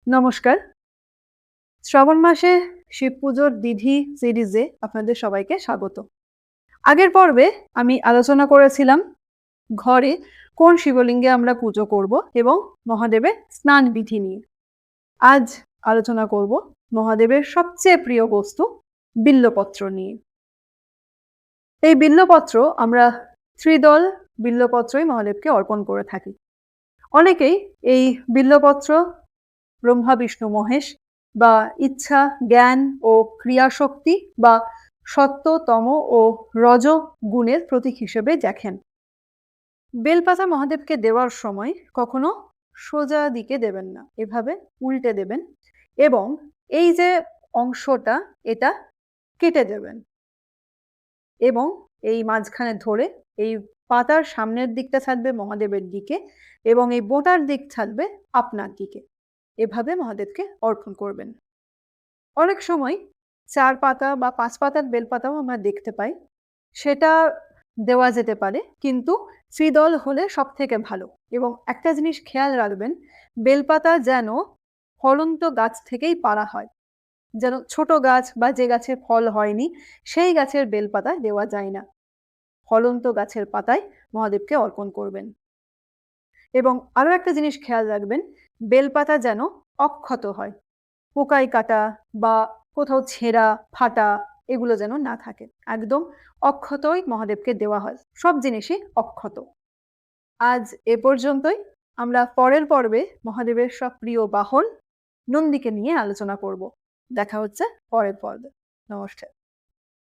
নমস্কার। শ্রাবণ মাসে শিব পুজোর বিধি সিরিজে আপনাদের সবাইকে স্বাগত। আগের পর্বে আমি আলোচনা করেছিলাম ঘরে কোন শিবলিঙ্গে আমরা পুজো করব এবং মহাদেবের স্নান বিধি নিয়ে। আজ আলোচনা করব মহাদেবের সবচেয়ে প্রিয় বস্তু বিল্লপত্র নিয়ে। এই বিল্লপত্র আমরা ত্রিদল বিল্লপত্রই মহাদেবকে অর্পণ করে থাকি। অনেকেই এই বিল্লপত্র ব্রহ্মা বিষ্ণু মহেশ বা ইচ্ছা জ্ঞান ও ক্রিয়াশক্তি বা সত্য তম ও রজ গুণের প্রতীক হিসেবে দেখেন। বেলপাতা মহাদেবকে দেওয়ার সময় কখনো সোজা দিকে দেবেন না, এভাবে উল্টে দেবেন এবং এই যে অংশটা এটা কেটে দেবেন এবং এই মাঝখানে ধরে এই পাতার সামনের দিকটা থাকবে মহাদেবের দিকে এবং এই বোঁটার দিক থাকবে আপনার দিকে। এভাবে মহাদেবকে অর্পণ করবেন। অনেক সময় ৪ পাতা বা ৫ পাতার বেলপাতাও আমরা দেখতে পাই। সেটা দেওয়া যেতে পারে, কিন্তু ত্রিদল হলে সবথেকে ভালো। এবং একটা জিনিস খেয়াল রাখবেন, বেলপাতা যেন ফলন্ত গাছ থেকেই পাড়া হয়। যেন ছোট গাছ বা যে গাছে ফল হয়নি সেই গাছের বেলপাতা দেওয়া যায় না। ফলন্ত গাছের পাতায় মহাদেবকে অর্পণ করবেন। এবং আরো একটা জিনিস খেয়াল রাখবেন, বেলপাতা যেন অক্ষত হয়। পোকায় কাটা বা কোথাও ছেঁড়া ফাটা এগুলো যেন না থাকে। একদম অক্ষতই মহাদেবকে দেওয়া হয়। সব জিনিসই অক্ষত। আজ এ পর্যন্তই। আমরা পরের পর্বে মহাদেবের সব প্রিয় বাহন নন্দীকে নিয়ে আলোচনা করব। দেখা হচ্ছে পরের পর্বে। নমস্কার।